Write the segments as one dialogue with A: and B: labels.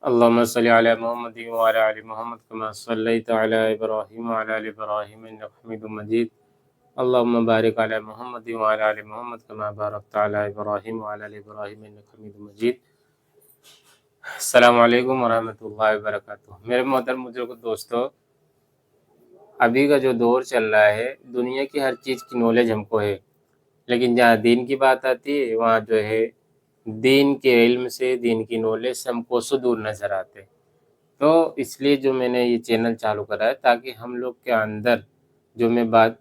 A: اللهم صل على محمد وعلى آل محمد كما صليت على إبراهيم وعلى آل إبراهيم إنك حميد مجيد. اللهم بارك على محمد وعلى آل محمد كما باركت على إبراهيم وعلى آل إبراهيم إنك حميد مجيد. السلام علیکم ورحمۃ اللہ وبرکاتہ. میرے محترم بزرگ دوستو، ابھی کا جو دور چل رہا ہے، دنیا کی ہر چیز کی نالج ہم کو ہے، لیکن جہاں دین کی بات آتی ہے وہاں جو ہے دین کے علم سے، دین کی نالج سے ہم کو دور نظر آتے. تو اس لیے جو میں نے یہ چینل چالو کرا ہے تاکہ ہم لوگ کے اندر جو میں بات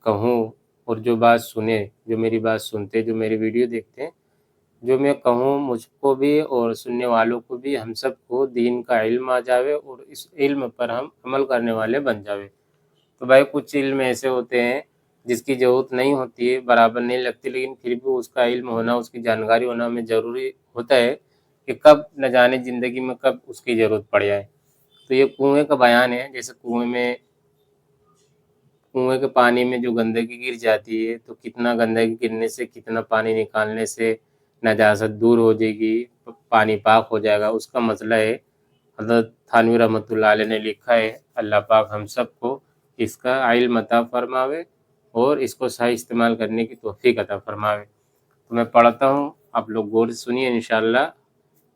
A: کہوں اور جو بات سنے، جو میری بات سنتے، جو میری ویڈیو دیکھتے ہیں، جو میں کہوں مجھ کو بھی اور سننے والوں کو بھی، ہم سب کو دین کا علم آ جاوے اور اس علم پر ہم عمل کرنے والے بن جاوے. تو بھائی کچھ علم ایسے ہوتے ہیں جس کی ضرورت نہیں ہوتی ہے، برابر نہیں لگتی، لیکن پھر بھی اس کا علم ہونا، اس کی جانکاری ہونا ہمیں ضروری ہوتا ہے کہ کب نہ جانے زندگی میں کب اس کی ضرورت پڑ جائے. تو یہ کنویں کا بیان ہے. جیسے کنویں کے پانی میں جو گندگی گر جاتی ہے تو کتنا گندگی گرنے سے، کتنا پانی نکالنے سے نجاست دور ہو جائے گی، پانی پاک ہو جائے گا. اس کا مسئلہ ہے. حضرت تھانوی رحمۃ اللہ علیہ نے لکھا ہے. اللہ پاک ہم سب کو اس کا علم عطا فرماوے اور اس کو صحیح استعمال کرنے کی توفیق عطا فرماوے. تو میں پڑھتا ہوں، آپ لوگ غور سے سنیے، انشاءاللہ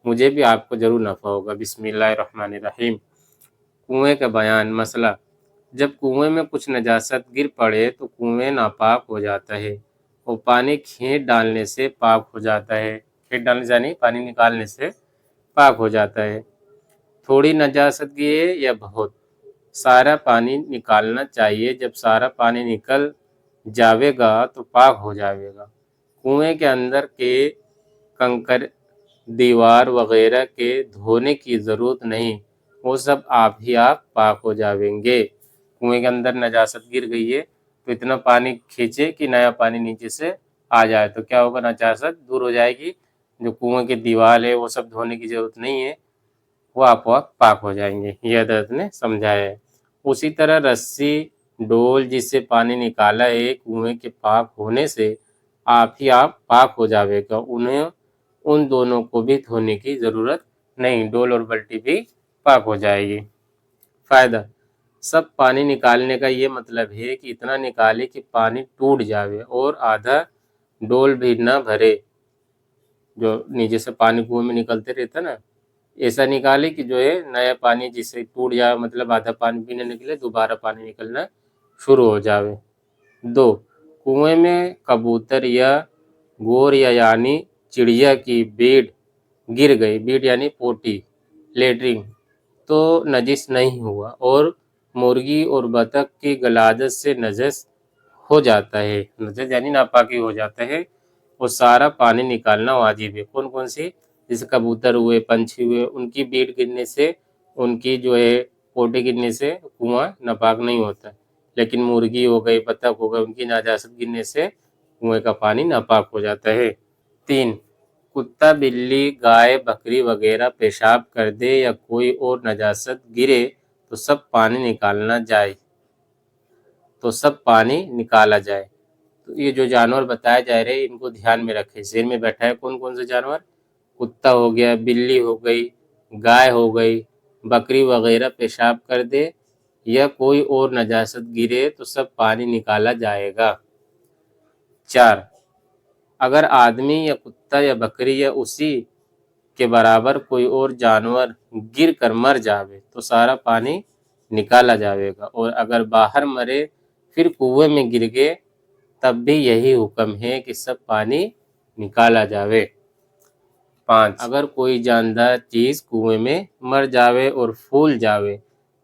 A: مجھے بھی آپ کو ضرور نفع ہوگا. بسم اللہ الرحمن الرحیم. کنویں کا بیان. مسئلہ: جب کنویں میں کچھ نجاست گر پڑے تو کنویں ناپاک ہو جاتا ہے اور پانی کھینچ ڈالنے سے پاک ہو جاتا ہے. کھینچ ڈالنے سے یعنی پانی نکالنے سے پاک ہو جاتا ہے. تھوڑی نجاست گرے یا بہت، سارا پانی نکالنا چاہیے. جب سارا پانی نکل جاوے گا تو پاک ہو جاوے گا. کنویں کے اندر کے کنکر، دیوار وغیرہ کے دھونے کی ضرورت نہیں، وہ سب آپ ہی آپ پاک ہو جاویں گے. کنویں کے اندر نجاست گر گئی ہے تو اتنا پانی کھینچے کہ نیا پانی نیچے سے آ جائے تو کیا ہوگا؟ نجاست دور ہو جائے گی. جو کنویں کی دیوار ہے وہ سب دھونے کی ضرورت نہیں ہے، وہ آپ پاک ہو جائیں گے. یہ حضرت نے سمجھایا ہے. اسی طرح رسی، ڈول جس سے پانی نکالا ہے، کنویں کے پاک ہونے سے آپ ہی آپ پاک ہو جاوے گا. ان دونوں کو بھی دھونے کی ضرورت نہیں، ڈول اور بلٹی بھی پاک ہو جائے گی. فائدہ: سب پانی نکالنے کا یہ مطلب ہے کہ اتنا نکالے کہ پانی ٹوٹ جاوے اور آدھا ڈول بھی نہ بھرے. جو نیچے سے پانی کنویں میں نکلتے رہتا نا، ایسا نکالے کہ جو ہے نیا پانی جس سے ٹوٹ جائے، مطلب آدھا پانی بھی نہ نکلے، دوبارہ پانی نکلنا شروع ہو جاوے. 2. کنویں میں کبوتر یا گور یا یعنی چڑیا کی بیڈ گر گئی. بیڈ یعنی پوٹی، لیٹرنگ، تو نجس نہیں ہوا، اور مرغی اور بطخ کی غلاظت سے نجس ہو جاتا ہے. نجس یعنی ناپاکی ہو جاتا ہے، وہ سارا پانی نکالنا واجب ہے. کون کون سی؟ جیسے کبوتر ہوئے، پنچھی ہوئے، ان کی بیڈ گرنے سے، ان کی جو ہے پوٹی گرنے سے کنواں ناپاک نہیں ہوتا. لیکن مرغی ہو گئی، بطخ ہو گئی، ان کی نجاست گرنے سے کنویں کا پانی ناپاک ہو جاتا ہے. 3. کتا، بلی، گائے، بکری وغیرہ پیشاب کر دے یا کوئی اور نجاست گرے تو سب پانی نکالا جائے. تو یہ جو جانور بتائے جا رہے ہیں ان کو دھیان میں رکھیں. ذہن میں بیٹھا ہے کون کون سے جانور؟ کتا ہو گیا، بلی ہو گئی، گائے ہو گئی، بکری وغیرہ پیشاب کر دے یا کوئی اور نجاست گرے تو سب پانی نکالا جائے گا. 4. اگر آدمی یا کتا یا بکری یا اسی کے برابر کوئی اور جانور گر کر مر جاوے تو سارا پانی نکالا جاوے گا، اور اگر باہر مرے پھر کنویں میں گر گئے تب بھی یہی حکم ہے کہ سب پانی نکالا جاوے. 5. اگر کوئی جاندار چیز کنویں میں مر جاوے اور پھول جاوے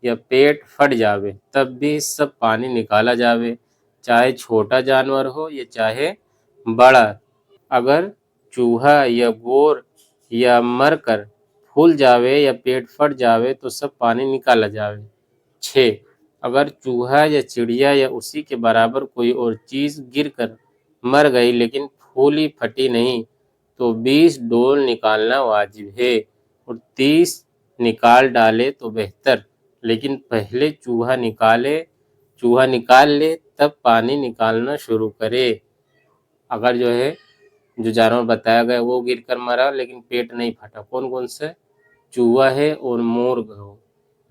A: یا پیٹ پھٹ جاوے تب بھی سب پانی نکالا جاوے، چاہے چھوٹا جانور ہو یا چاہے بڑا. اگر چوہا یا گور یا مر کر پھول جاوے یا پیٹ پھٹ جاوے تو سب پانی نکالا جاوے. 6. اگر چوہا یا چڑیا یا اسی کے برابر کوئی اور چیز گر کر مر گئی لیکن پھولی پھٹی نہیں تو 20 ڈول نکالنا واجب ہے، اور 30 نکال ڈالے تو بہتر، لیکن پہلے چوہا نکال لے تب پانی نکالنا شروع کرے. اگر جو جانور بتایا گیا وہ گر کر مرا لیکن پیٹ نہیں پھٹا، کون کون سے؟ چوہا ہے اور مورغ ہو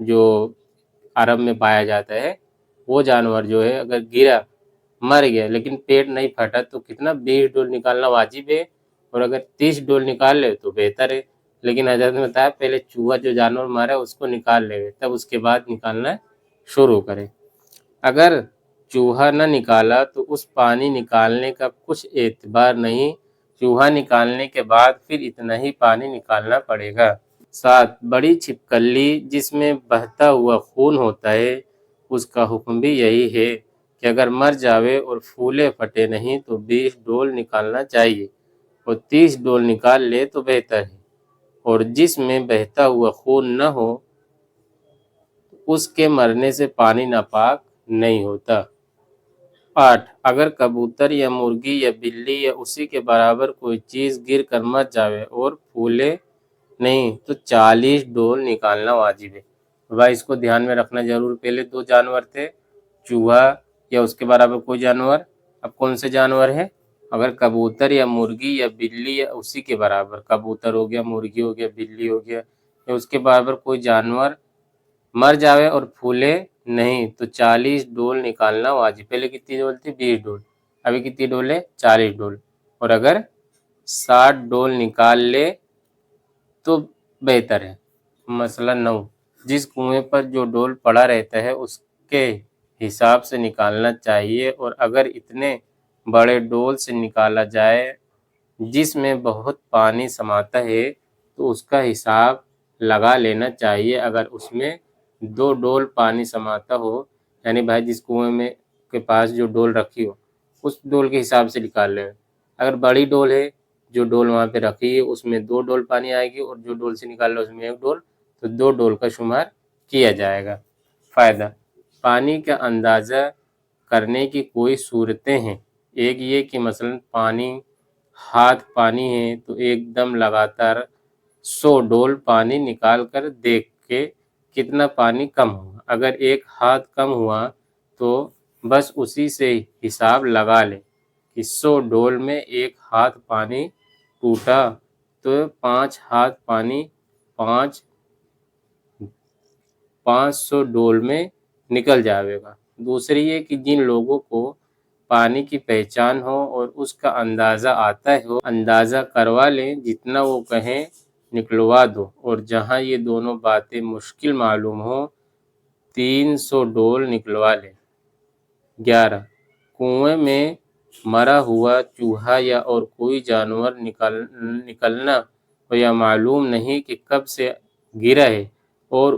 A: جو عرب میں پایا جاتا ہے، وہ جانور جو ہے اگر گرا مر گیا لیکن پیٹ نہیں پھٹا تو کتنا 20 ڈول نکالنا واجب ہے، اور اگر 30 ڈول نکال لے تو بہتر ہے۔ لیکن حضرت نے بتایا پہلے چوہا جو جانور مارا اس کو نکال لے تب اس کے بعد نکالنا شروع کرے۔ اگر چوہا نہ نکالا تو اس پانی نکالنے کا کچھ اعتبار نہیں، چوہا نکالنے کے بعد پھر اتنا ہی پانی نکالنا پڑے گا۔ 7 بڑی چھپکلی جس میں بہتا ہوا خون ہوتا ہے، اس کا حکم بھی یہی ہے کہ اگر مر جاوے اور پھولے پھٹے نہیں تو 20 ڈول نکالنا چاہیے، اور 30 ڈول نکال لے تو بہتر ہے، اور جس میں بہتا ہوا خون نہ ہو اس کے مرنے سے پانی ناپاک نہیں ہوتا۔ 8 اگر کبوتر یا مرغی یا بلی یا اسی کے برابر کوئی چیز گر کر مر جاوے اور پھولے نہیں تو 40 ڈول نکالنا واجب ہے۔ بھائی اس کو دھیان میں رکھنا ضرور، پہلے 2 جانور تھے، چوہا یا اس کے برابر کوئی جانور، اب کون سے جانور ہے؟ اگر کبوتر یا مرغی یا بلی یا اسی کے برابر، کبوتر ہو گیا، مرغی ہو گیا، بلی ہو گیا یا اس کے برابر کوئی جانور مر جاوے اور پھولے نہیں تو 40 ڈول نکالنا واجب۔ پہلے کتنی ڈول تھی؟ 20 ڈول، ابھی کتنی ڈول ہے؟ 40 ڈول، اور اگر 60 ڈول نکال لے تو بہتر ہے۔ مسئلہ 9 جس کنویں پر جو ڈول پڑا رہتا ہے اس کے حساب سے نکالنا چاہیے، اور اگر اتنے بڑے ڈول سے نکالا جائے جس میں بہت پانی سماتا ہے تو اس کا حساب لگا لینا چاہیے۔ اگر اس میں 2 ڈول پانی سماتا ہو، یعنی بھائی جس کنویں میں کے پاس جو ڈول رکھی ہو اس ڈول کے حساب سے نکال لیں۔ اگر بڑی ڈول ہے، جو ڈول وہاں پہ رکھی ہے اس میں 2 ڈول پانی آئے گی، اور جو ڈول سے نکال لو اس میں 1 ڈول، تو 2 ڈول کا شمار کیا جائے گا۔ فائدہ: پانی کا اندازہ کرنے کی کوئی صورتیں ہیں۔ ایک یہ کہ مثلا ہاتھ پانی ہے تو ایک دم لگاتار 100 ڈول پانی نکال کر دیکھ کے کتنا پانی کم ہوا، اگر ایک ہاتھ کم ہوا تو بس اسی سے حساب لگا لیں کہ 100 ڈول میں ایک ہاتھ پانی ٹوٹا تو 5 ہاتھ پانی 500 ڈول میں نکل جاوے گا۔ دوسری یہ کہ جن لوگوں کو پانی کی پہچان ہو اور اس کا اندازہ آتا ہو، اندازہ کروا لیں، جتنا وہ کہیں نکلوا دو، اور جہاں یہ دونوں باتیں مشکل معلوم ہوں 300 ڈول نکلوا لیں۔ 11 کنویں میں مرا ہوا چوہا یا اور کوئی جانور نکلنا ہو یا معلوم نہیں کہ کب سے گرا ہے اور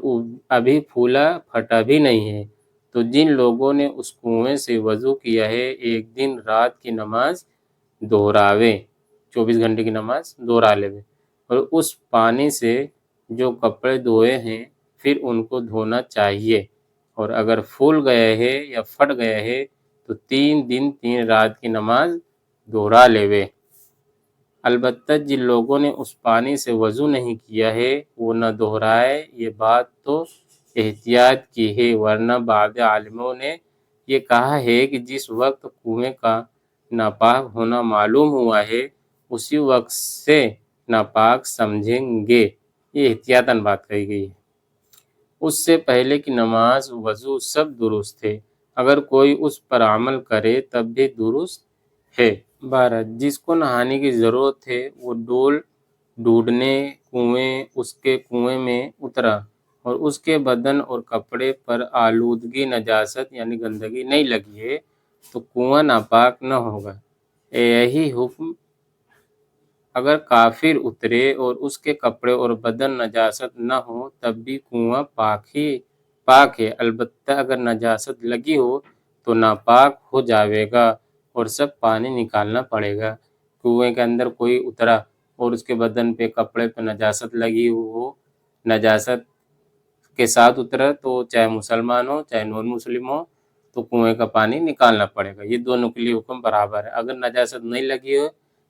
A: ابھی پھولا پھٹا بھی نہیں ہے تو جن لوگوں نے اس کنویں سے وضو کیا ہے ایک دن رات کی نماز دہراوے، 24 گھنٹے کی نماز دہرا لے، اور اس پانی سے جو کپڑے دھوئے ہیں پھر ان کو دھونا چاہیے، اور اگر پھول گئے ہے یا پھٹ گئے ہے تو 3 دن 3 رات کی نماز دہرا لیوے۔ البتہ جن لوگوں نے اس پانی سے وضو نہیں کیا ہے وہ نہ دہرائے، یہ بات تو احتیاط کی ہے، ورنہ بعض عالموں نے یہ کہا ہے کہ جس وقت کنویں کا ناپاک ہونا معلوم ہوا ہے اسی وقت سے ناپاک سمجھیں گے، یہ احتیاطاً بات کہی گئی ہے۔ اس سے پہلے کی نماز وضو سب درست ہے، اگر کوئی اس پر عمل کرے تب بھی درست ہے۔ 12 جس کو نہانے کی ضرورت ہے وہ ڈول ڈھونڈنے اس کے کنویں میں اترا اور اس کے بدن اور کپڑے پر آلودگی، نجاست یعنی گندگی نہیں لگی ہے تو کنواں ناپاک نہ ہوگا۔ یہی حکم اگر کافر اترے اور اس کے کپڑے اور بدن نجاست نہ ہو تب بھی کنواں پاک ہے، البتہ اگر نجاست لگی ہو تو ناپاک ہو جاوے گا اور سب پانی نکالنا پڑے گا۔ کنویں کے اندر کوئی اترا اور اس کے بدن پہ کپڑے پہ نجاست لگی ہو، نجاست کے ساتھ اترا تو چاہے مسلمان ہو چاہے نون مسلم ہو تو کنویں کا پانی نکالنا پڑے گا، یہ دونوں کے لیے حکم برابر ہے۔ اگر نجاست نہیں لگی ہو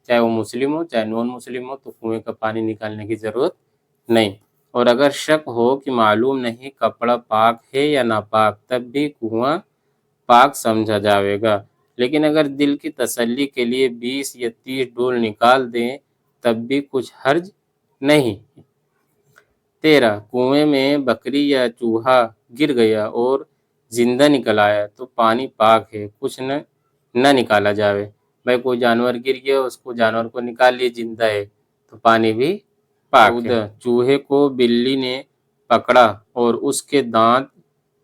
A: چاہے وہ مسلم ہو چاہے نون مسلم ہو تو کنویں کا پانی نکالنے کی ضرورت نہیں، اور اگر شک ہو کہ معلوم نہیں کپڑا پاک ہے یا ناپاک تب بھی کنواں پاک سمجھا جاوے گا، لیکن اگر دل کی تسلی کے لیے 20 یا 30 ڈول نکال دیں تب بھی کچھ حرج نہیں۔ 13 کنویں میں بکری یا چوہا گر گیا اور زندہ نکل آیا تو پانی پاک ہے، کچھ نہ نکالا جاوے۔ بھائی کوئی جانور گر گیا، اس کو جانور کو نکال لیے، زندہ ہے تو پانی بھی پاک ہے۔ چوہے کو بلی نے پکڑا اور اس کے دانت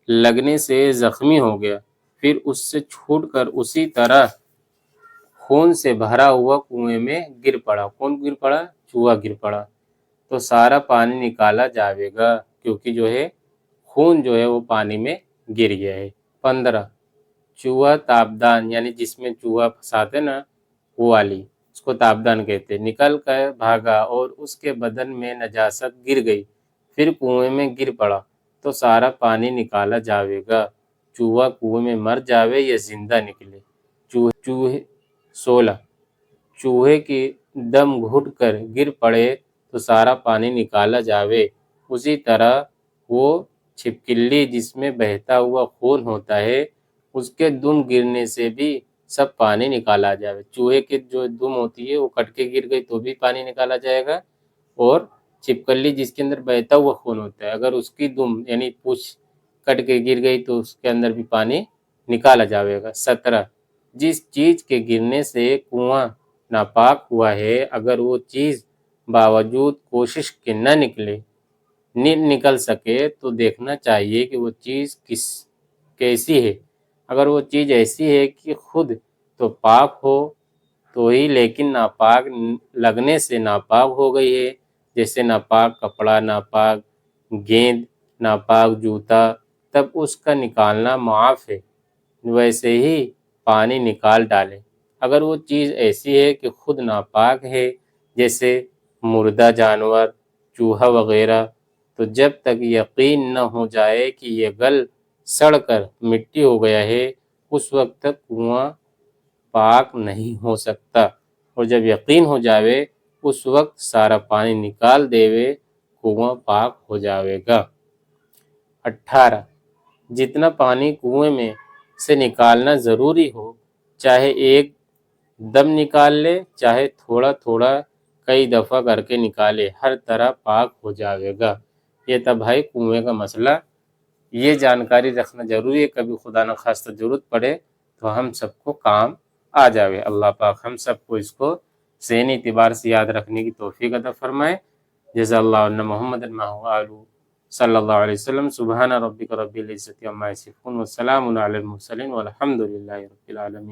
A: لگنے سے زخمی ہو گیا، پھر اس سے چھوٹ کر اسی طرح خون سے بھرا ہوا کنویں میں گر پڑا۔ کون گر پڑا؟ چوہا گر پڑا، تو سارا پانی نکالا جاوے گا، کیونکہ جو ہے خون جو ہے وہ پانی میں گر گیا ہے۔ 15 چوہا تابدان، یعنی جس میں چوہا پھنساتے نا وہ والی، اس کو تابدان کہتے، نکل کر بھاگا اور اس کے بدن میں نجاست گر گئی، پھر کنویں میں گر پڑا تو سارا پانی نکالا جاوے گا، چوہا کنویں میں مر جاوے یا زندہ نکلے۔ 16 چوہے کی دم گھٹ کر گر پڑے تو سارا پانی نکالا جاوے، اسی طرح وہ چھپکلی جس میں بہتا ہوا خون ہوتا ہے، اس کے دم گرنے سے بھی سب پانی نکالا جاوے۔ چوہے کی جو دم ہوتی ہے وہ کٹ کے گر گئی تو بھی پانی نکالا جائے گا، اور چھپکلی جس کے اندر بہتا ہوا خون ہوتا ہے، اگر اس کی دم یعنی پوچھ کٹ کے گر گئی تو اس کے اندر بھی پانی نکالا جاوے گا۔ 17 جس چیز کے گرنے سے کنواں ناپاک ہوا ہے، اگر وہ چیز باوجود کوشش کے نہ نکل سکے تو دیکھنا چاہیے کہ وہ چیز کیسی ہے۔ اگر وہ چیز ایسی ہے کہ خود تو پاک ہو تو ہی، لیکن ناپاک لگنے سے ناپاک ہو گئی ہے، جیسے ناپاک کپڑا، ناپاک گیند، ناپاک جوتا، تب اس کا نکالنا معاف ہے، ویسے ہی پانی نکال ڈالے۔ اگر وہ چیز ایسی ہے کہ خود ناپاک ہے، جیسے مردہ جانور، چوہا وغیرہ، تو جب تک یقین نہ ہو جائے کہ یہ گل سڑ کر مٹی ہو گیا ہے، اس وقت تک کنواں پاک نہیں ہو سکتا، اور جب یقین ہو جاوے اس وقت سارا پانی نکال دیوے، کنواں پاک ہو جاوے گا۔ 18 جتنا پانی کنویں میں سے نکالنا ضروری ہو، چاہے ایک دم نکال لے، چاہے تھوڑا تھوڑا کئی دفعہ کر کے نکالے، ہر طرح پاک ہو جاوے گا۔ یہ تھا بھائی کنویں کا مسئلہ، یہ جانکاری رکھنا ضروری ہے، کبھی خدا نہ خواستہ ضرورت پڑے تو ہم سب کو کام آ جاوے۔ اللہ پاک ہم سب کو اس کو ذہنی اعتبار سے یاد رکھنے کی توفیق عطا فرمائے۔ جزا اللہ عنا محمد صلی اللہ علیہ وسلم۔ سبحان ربک رب العزت عما یصفون وسلام علی المرسلین والحمد للہ رب العالمین۔